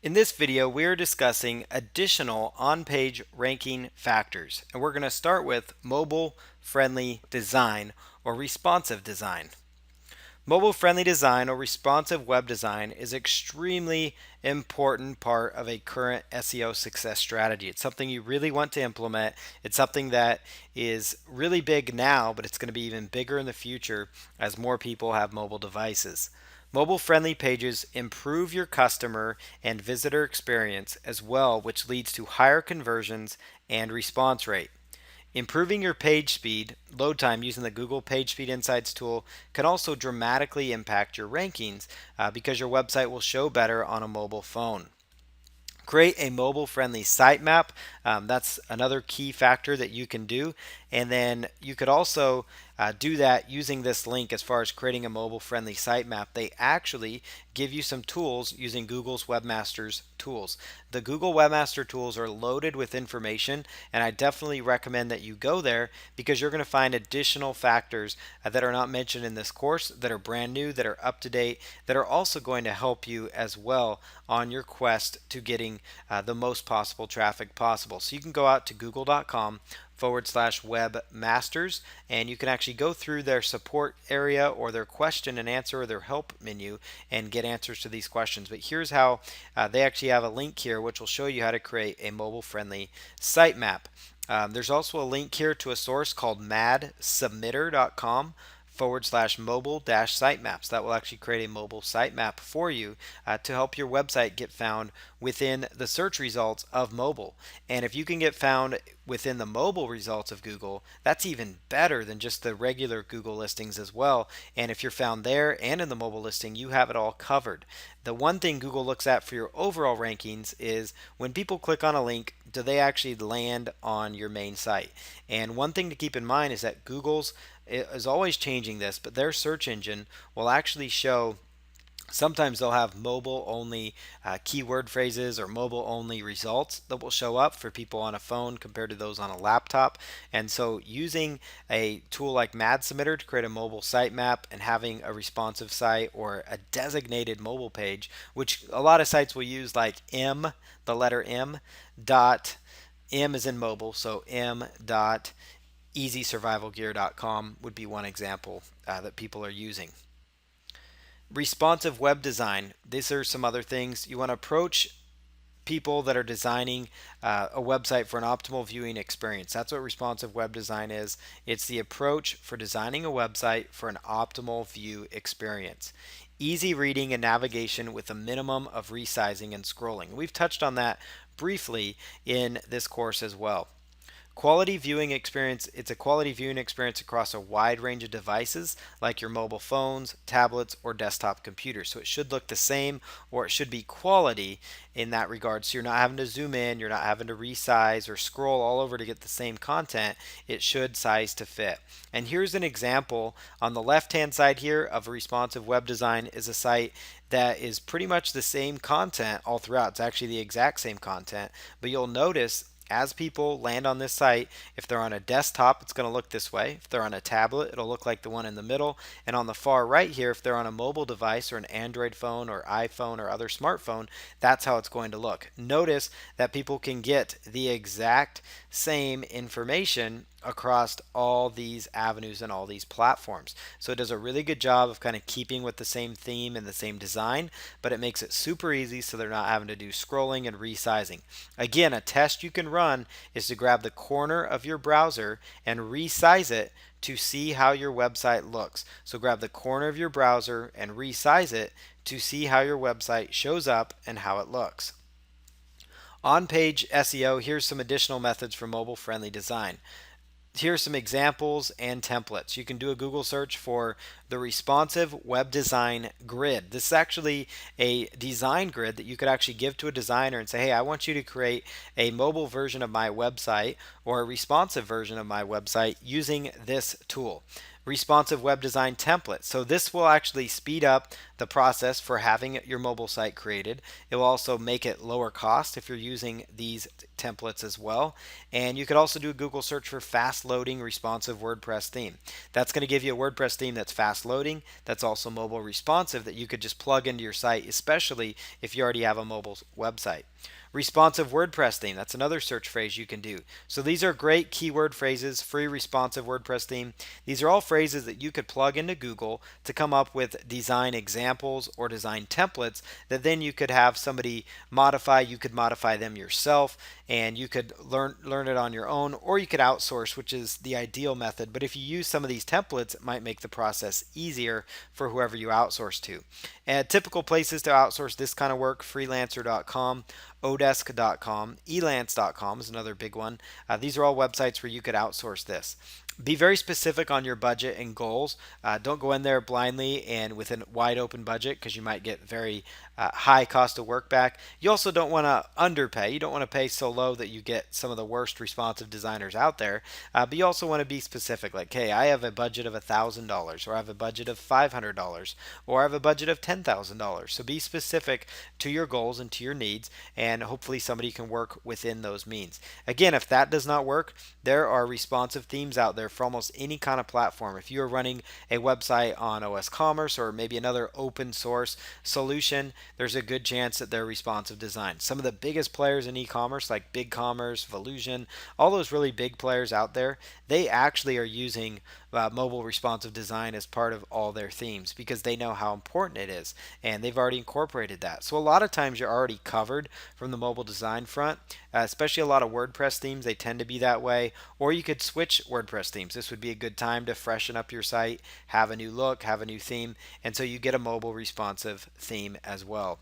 In this video, we are discussing additional on-page ranking factors, and we're going to start with mobile-friendly design or responsive design. Mobile-friendly design or responsive web design is an extremely important part of a current SEO success strategy. It's something you really want to implement. It's something that is really big now, but it's going to be even bigger in the future as more people have mobile devices. Mobile-friendly pages improve your customer and visitor experience as well, which leads to higher conversions and response rate. Improving your page speed, load time using the Google PageSpeed Insights tool can also dramatically impact your rankings because your website will show better on a mobile phone. Create a mobile friendly sitemap. That's another key factor that you can do. And then you could also do that using this link as far as creating a mobile friendly sitemap. They actually give you some tools using Google's Webmasters tools. The Google Webmaster tools are loaded with information, and I definitely recommend that you go there because you're going to find additional factors that are not mentioned in this course, that are brand new, that are up to date, that are also going to help you as well on your quest to getting the most possible traffic possible. So you can go out to google.com/webmasters and you can actually go through their support area or their question and answer or their help menu and get answers to these questions. But here's how they actually have a link here which will show you how to create a mobile friendly sitemap. There's also a link here to a source called madsubmitter.com/mobile sitemaps. That will actually create a mobile sitemap for you to help your website get found within the search results of mobile. And if you can get found within the mobile results of Google, that's even better than just the regular Google listings as well. And if you're found there and in the mobile listing, you have it all covered. The one thing Google looks at for your overall rankings is when people click on a link, do they actually land on your main site? And one thing to keep in mind is that Google's is always changing this, but their search engine will actually show. Sometimes they'll have mobile only keyword phrases or mobile only results that will show up for people on a phone compared to those on a laptop. And so using a tool like MadSubmitter to create a mobile sitemap and having a responsive site or a designated mobile page, which a lot of sites will use like M, the letter M, dot, M is in mobile, so M dot easysurvivalgear.com would be one example that people are using. Responsive web design. These are some other things. You want to approach people that are designing a website for an optimal viewing experience. That's what responsive web design is. It's the approach for designing a website for an optimal view experience. Easy reading and navigation with a minimum of resizing and scrolling. We've touched on that briefly in this course as well. Quality viewing experience, it's a quality viewing experience across a wide range of devices like your mobile phones, tablets, or desktop computers. So it should look the same or it should be quality in that regard. So you're not having to zoom in, you're not having to resize or scroll all over to get the same content. It should size to fit. And here's an example on the left hand side here of a responsive web design is a site that is pretty much the same content all throughout. It's actually the exact same content, but you'll notice as people land on this site, if they're on a desktop, it's going to look this way. If they're on a tablet, it'll look like the one in the middle. And on the far right here, if they're on a mobile device or an Android phone or iPhone or other smartphone, that's how it's going to look. Notice that people can get the exact same information across all these avenues and all these platforms. So it does a really good job of kind of keeping with the same theme and the same design, but it makes it super easy so they're not having to do scrolling and resizing. Again, a test you can run is to grab the corner of your browser and resize it to see how your website looks. So grab the corner of your browser and resize it to see how your website shows up and how it looks. On-page SEO, here's some additional methods for mobile-friendly design. Here's some examples and templates. You can do a Google search for the responsive web design grid. This is actually a design grid that you could actually give to a designer and say, hey, I want you to create a mobile version of my website or a responsive version of my website using this tool. responsive web design template. So this will actually speed up the process for having your mobile site created. It will also make it lower cost if you're using these templates as well. And you could also do a Google search for fast loading responsive WordPress theme. That's going to give you a WordPress theme that's fast loading, that's also mobile responsive, that you could just plug into your site, especially if you already have a mobile website. Responsive WordPress theme, that's another search phrase you can do. So these are great keyword phrases. Free responsive WordPress theme. These are all phrases that you could plug into Google to come up with design examples or design templates that then you could have somebody modify. You could modify them yourself, and you could learn it on your own, or you could outsource, which is the ideal method. But if you use some of these templates, it might make the process easier for whoever you outsource to. And typical places to outsource this kind of work: freelancer.com, odesk.com, elance.com is another big one. These are all websites where you could outsource this. Be very specific on your budget and goals. Don't go in there blindly and with a wide open budget, because you might get very high cost of work back. You also don't want to underpay. You don't want to pay so low that you get some of the worst responsive designers out there. But you also want to be specific, like, hey, I have a budget of $1,000, or I have a budget of $500, or I have a budget of $10,000. So be specific to your goals and to your needs, and hopefully somebody can work within those means. Again, if that does not work, there are responsive themes out there for almost any kind of platform. If you are running a website on OS Commerce or maybe another open source solution, there's a good chance that they're responsive design. Some of the biggest players in e-commerce, like BigCommerce, Volusion, all those really big players out there, they actually are using mobile responsive design as part of all their themes, because they know how important it is, and they've already incorporated that. So a lot of times you're already covered from the mobile design front, especially a lot of WordPress themes, they tend to be that way. Or you could switch WordPress themes. This would be a good time to freshen up your site, have a new look, have a new theme, and so you get a mobile responsive theme as well.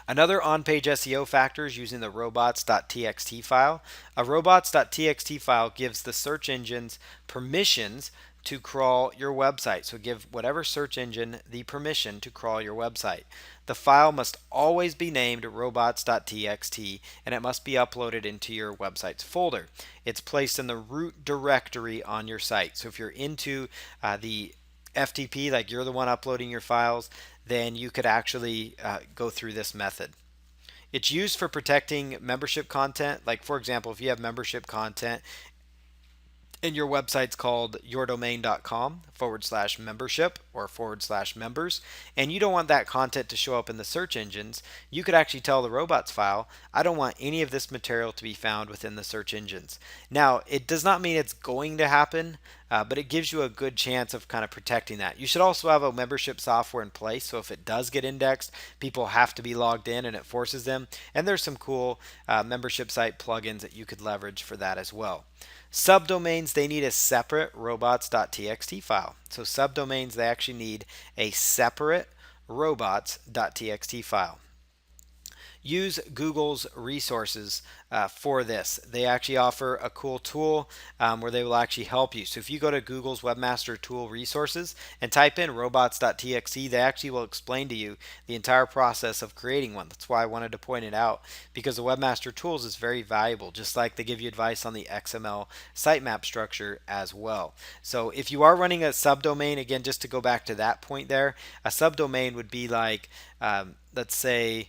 Another on-page SEO factor is using the robots.txt file. A robots.txt file gives the search engines permissions to crawl your website. So give whatever search engine the permission to crawl your website. The file must always be named robots.txt, and it must be uploaded into your website's folder. It's placed in the root directory on your site. So if you're into the FTP, like you're the one uploading your files, then you could actually go through this method. It's used for protecting membership content. Like, for example, if you have membership content and your website's called yourdomain.com/membership or /members, and you don't want that content to show up in the search engines, you could actually tell the robots file, I don't want any of this material to be found within the search engines. Now, it does not mean it's going to happen, but it gives you a good chance of kind of protecting that. You should also have a membership software in place, so if it does get indexed, people have to be logged in and it forces them. And there's some cool membership site plugins that you could leverage for that as well. Subdomains, they need a separate robots.txt file. So subdomains, they actually need a separate robots.txt file. Use Google's resources for this. They actually offer a cool tool where they will actually help you. So if you go to Google's Webmaster Tool resources and type in robots.txt, they actually will explain to you the entire process of creating one. That's why I wanted to point it out, because the Webmaster Tools is very valuable, just like they give you advice on the XML sitemap structure as well. So if you are running a subdomain, again, just to go back to that point there, a subdomain would be like, let's say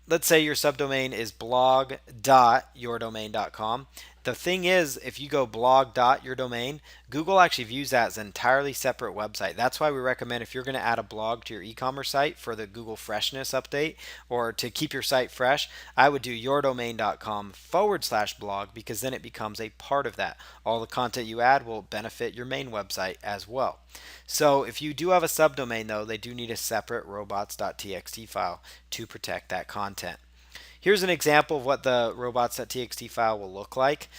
your subdomain is blog.yourdomain.com. The thing is, if you go blog.yourdomain, Google actually views that as an entirely separate website. That's why we recommend, if you're going to add a blog to your e-commerce site for the Google Freshness update, or to keep your site fresh, I would do yourdomain.com/blog, because then it becomes a part of that. All the content you add will benefit your main website as well. So if you do have a subdomain, though, they do need a separate robots.txt file to protect that content. Here's an example of what the robots.txt file will look like.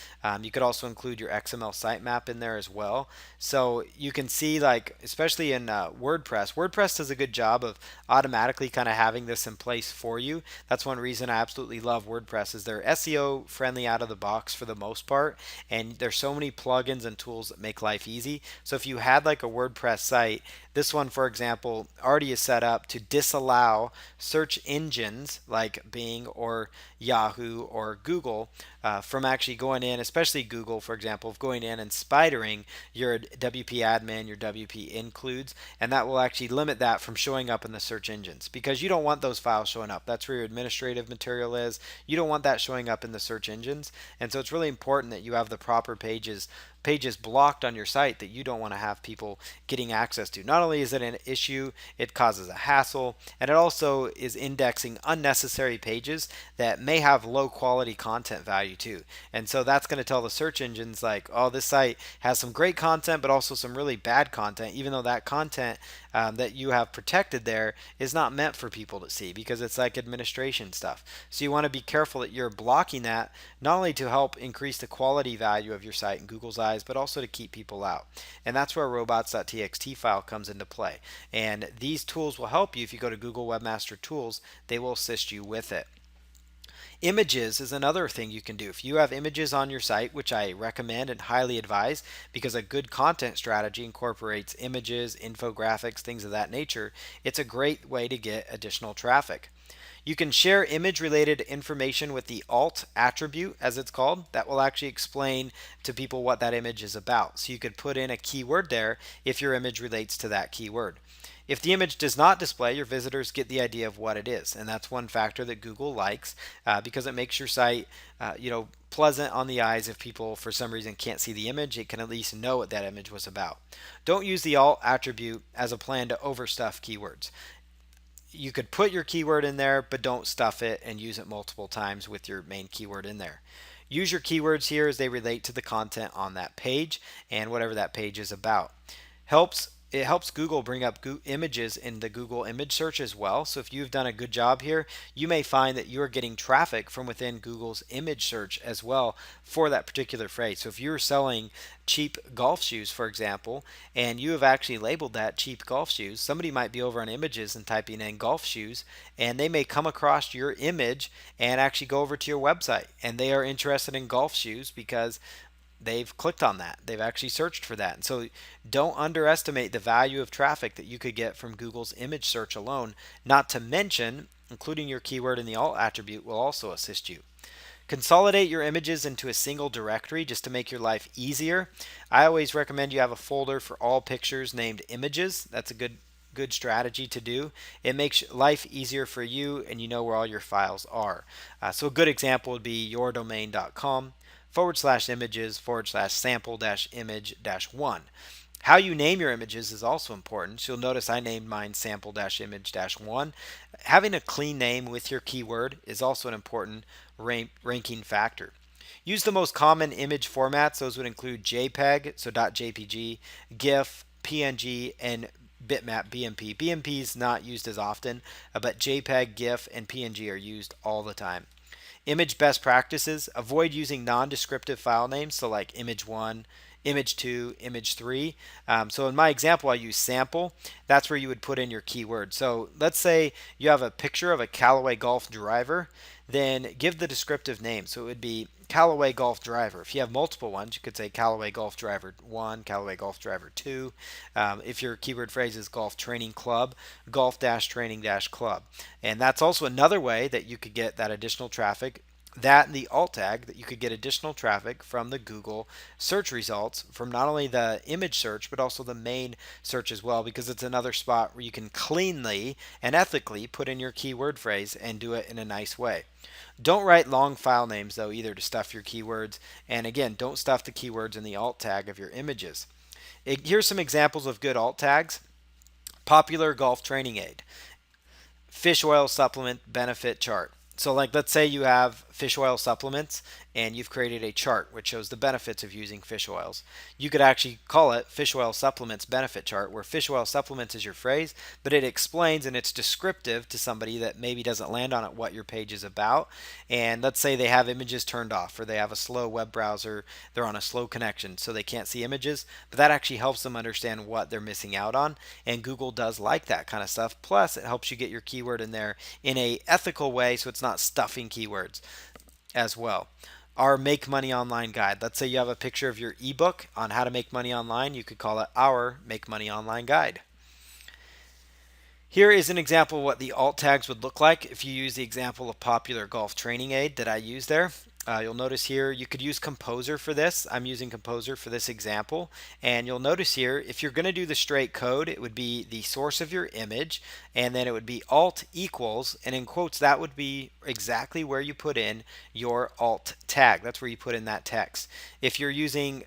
You could also include your XML sitemap in there as well. So you can see, like, especially in WordPress does a good job of automatically kind of having this in place for you. That's one reason I absolutely love WordPress, is they're SEO friendly out of the box for the most part, and there's so many plugins and tools that make life easy. So if you had like a WordPress site This one, for example, already is set up to disallow search engines like Bing or Yahoo or Google from actually going in, especially Google, for example, of going in and spidering your WP admin, your WP includes, and that will actually limit that from showing up in the search engines because you don't want those files showing up. That's where your administrative material is. You don't want that showing up in the search engines, and so it's really important that you have the proper pages blocked on your site that you don't want to have people getting access to. Not only is it an issue, it causes a hassle, and it also is indexing unnecessary pages that may have low quality content value too. And so that's going to tell the search engines like, oh, this site has some great content, but also some really bad content, even though that content that you have protected there is not meant for people to see because it's like administration stuff. So you want to be careful that you're blocking that, not only to help increase the quality value of your site in Google's eyes, but also to keep people out. And that's where a robots.txt file comes into play. And these tools will help you. If you go to Google Webmaster Tools, they will assist you with it. Images is another thing you can do. If you have images on your site, which I recommend and highly advise because a good content strategy incorporates images, infographics, things of that nature, it's a great way to get additional traffic. You can share image related information with the alt attribute, as it's called. That will actually explain to people what that image is about. So you could put in a keyword there if your image relates to that keyword. If the image does not display, your visitors get the idea of what it is, and that's one factor that Google likes because it makes your site, pleasant on the eyes. If people for some reason can't see the image, it can at least know what that image was about. Don't use the alt attribute as a plan to overstuff keywords. You could put your keyword in there, but don't stuff it and use it multiple times with your main keyword in there. Use your keywords here as they relate to the content on that page and whatever that page is about. It helps Google bring up images in the Google image search as well. So if you've done a good job here, you may find that you're getting traffic from within Google's image search as well for that particular phrase. So if you're selling cheap golf shoes, for example, and you have actually labeled that cheap golf shoes, somebody might be over on images and typing in golf shoes, and they may come across your image and actually go over to your website, and they are interested in golf shoes because they've clicked on that. They've actually searched for that. And so don't underestimate the value of traffic that you could get from Google's image search alone, not to mention including your keyword in the alt attribute will also assist you. Consolidate your images into a single directory just to make your life easier. I always recommend you have a folder for all pictures named images. That's a good strategy to do. It makes life easier for you and you know where all your files are. So a good example would be yourdomain.com/images/sample-image-1. How you name your images is also important. So you'll notice I named mine sample-image-1. Having a clean name with your keyword is also an important ranking factor. Use the most common image formats. Those would include JPEG, so .jpg, GIF, PNG, and bitmap BMP. BMP is not used as often, but JPEG, GIF, and PNG are used all the time. Image best practices: avoid using non-descriptive file names, so like image1, image2, image3. So in my example, I use sample. That's where you would put in your keyword. So let's say you have a picture of a Callaway Golf driver, then give the descriptive name. So it would be Callaway Golf driver. If you have multiple ones, you could say Callaway Golf driver 1, Callaway Golf driver 2. If your keyword phrase is golf training club, golf-training-club. And that's also another way that you could get that additional traffic. That and the alt tag, that you could get additional traffic from the Google search results from not only the image search but also the main search as well, because it's another spot where you can cleanly and ethically put in your keyword phrase and do it in a nice way. Don't write long file names though either to stuff your keywords, and again, don't stuff the keywords in the alt tag of your images. Here's some examples of good alt tags. Popular golf training aid, fish oil supplement benefit chart. So like let's say you have fish oil supplements and you've created a chart which shows the benefits of using fish oils. You could actually call it fish oil supplements benefit chart, where fish oil supplements is your phrase, but it explains and it's descriptive to somebody that maybe doesn't land on it what your page is about. And let's say they have images turned off or they have a slow web browser, they're on a slow connection so they can't see images, but that actually helps them understand what they're missing out on, and Google does like that kind of stuff. Plus it helps you get your keyword in there in a ethical way so it's not stuffing keywords as well. Our Make Money Online guide. Let's say you have a picture of your ebook on how to make money online. You could call it our Make Money Online guide. Here is an example of what the alt tags would look like if you use the example of popular golf training aid that I use there. You'll notice here you could use Composer for this. I'm using Composer for this example. And you'll notice here, if you're going to do the straight code, it would be the source of your image, and then it would be alt equals, and in quotes, that would be exactly where you put in your alt tag. That's where you put in that text. If you're using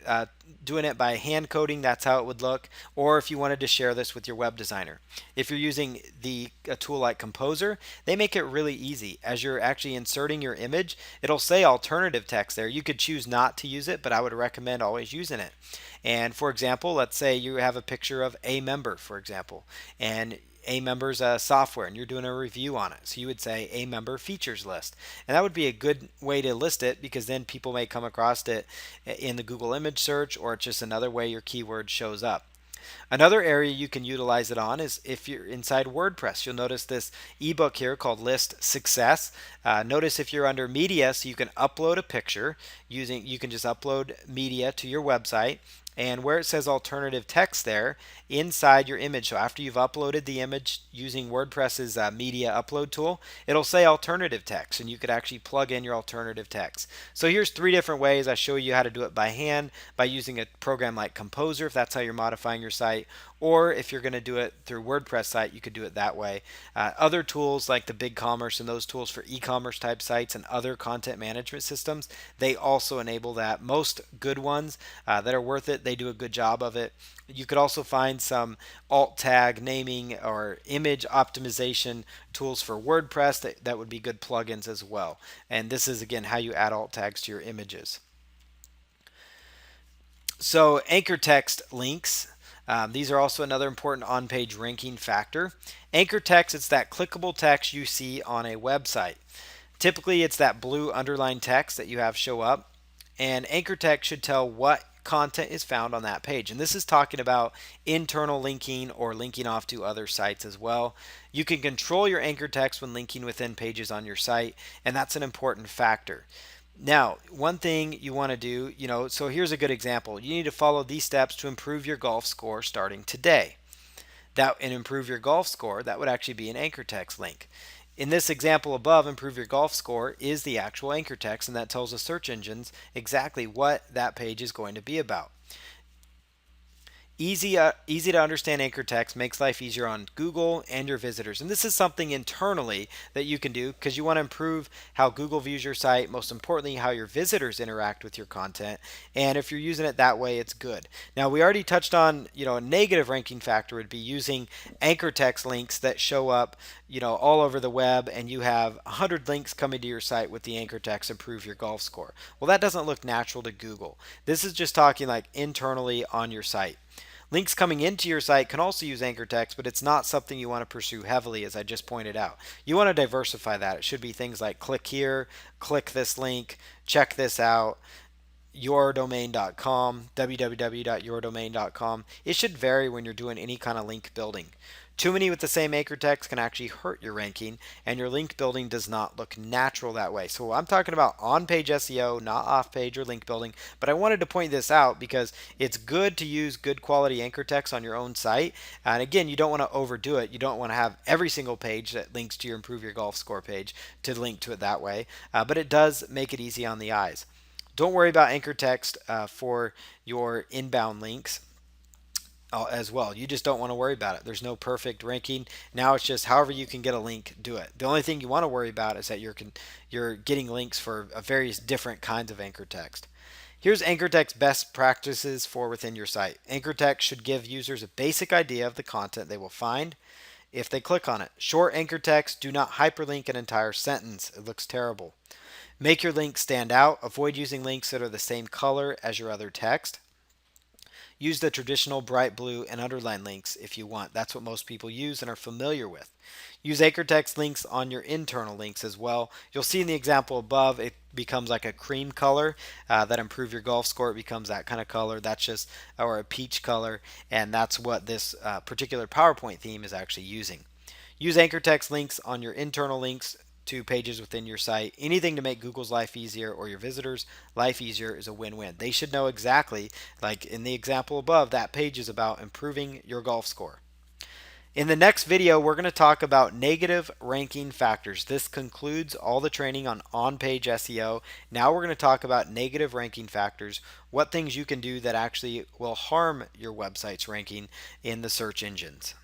doing it by hand coding, that's how it would look, or if you wanted to share this with your web designer. If you're using a tool like Composer, they make it really easy. As you're actually inserting your image, it'll say alternative text there. You could choose not to use it, but I would recommend always using it. And for example, let's say you have a picture of a member, for example, and a member's software and you're doing a review on it. So you would say a member features list. And that would be a good way to list it, because then people may come across it in the Google image search, or it's just another way your keyword shows up. Another area you can utilize it on is if you're inside WordPress. You'll notice this ebook here called List Success. Notice if you're under media, so you can upload a picture you can just upload media to your website. And where it says alternative text there inside your image, so after you've uploaded the image using WordPress's media upload tool, it'll say alternative text, and you could actually plug in your alternative text. So here's 3 different ways. I show you how to do it by hand by using a program like Composer if that's how you're modifying your site, or if you're going to do it through WordPress site, you could do it that way. Other tools like the BigCommerce and those tools for e-commerce type sites and other content management systems, they also enable that. Most good ones that are worth it, they do a good job of it. You could also find some alt tag naming or image optimization tools for WordPress that would be good plugins as well. And this is again how you add alt tags to your images. So anchor text links. These are also another important on-page ranking factor. Anchor text, it's that clickable text you see on a website. Typically, it's that blue underlined text that you have show up. And anchor text should tell what content is found on that page. And this is talking about internal linking or linking off to other sites as well. You can control your anchor text when linking within pages on your site, and that's an important factor. Now, one thing you want to do, so here's a good example. You need to follow these steps to improve your golf score starting today. And improve your golf score, that would actually be an anchor text link. In this example above, improve your golf score is the actual anchor text, and that tells the search engines exactly what that page is going to be about. Easy to understand anchor text makes life easier on Google and your visitors. And this is something internally that you can do because you want to improve how Google views your site, most importantly, how your visitors interact with your content. And if you're using it that way, it's good. Now, we already touched on, a negative ranking factor would be using anchor text links that show up, all over the web, and you have 100 links coming to your site with the anchor text improve your golf score. Well, that doesn't look natural to Google. This is just talking like internally on your site. Links coming into your site can also use anchor text, but it's not something you want to pursue heavily, as I just pointed out. You want to diversify that. It should be things like click here, click this link, check this out, yourdomain.com, www.yourdomain.com. It should vary when you're doing any kind of link building. Too many with the same anchor text can actually hurt your ranking, and your link building does not look natural that way. So I'm talking about on-page SEO, not off-page or link building, but I wanted to point this out because it's good to use good quality anchor text on your own site. And again, you don't want to overdo it. You don't want to have every single page that links to your Improve Your Golf Score page to link to it that way, but it does make it easy on the eyes. Don't worry about anchor text for your inbound links as well. You just don't want to worry about it. There's no perfect ranking. Now it's just however you can get a link, do it. The only thing you want to worry about is that you're getting links for various different kinds of anchor text. Here's anchor text best practices for within your site. Anchor text should give users a basic idea of the content they will find if they click on it. Short anchor text, do not hyperlink an entire sentence. It looks terrible. Make your links stand out. Avoid using links that are the same color as your other text. Use the traditional bright blue and underline links if you want. That's what most people use and are familiar with. Use anchor text links on your internal links as well. You'll see in the example above, it becomes like a cream color that improve your golf score. It becomes that kind of color. That's just, or a peach color, and that's what this particular PowerPoint theme is actually using. Use anchor text links on your internal links to pages within your site. Anything to make Google's life easier or your visitors' life easier is a win-win. They should know exactly, like in the example above, that page is about improving your golf score. In the next video, we're going to talk about negative ranking factors. This concludes all the training on on-page SEO. Now we're going to talk about negative ranking factors, what things you can do that actually will harm your website's ranking in the search engines.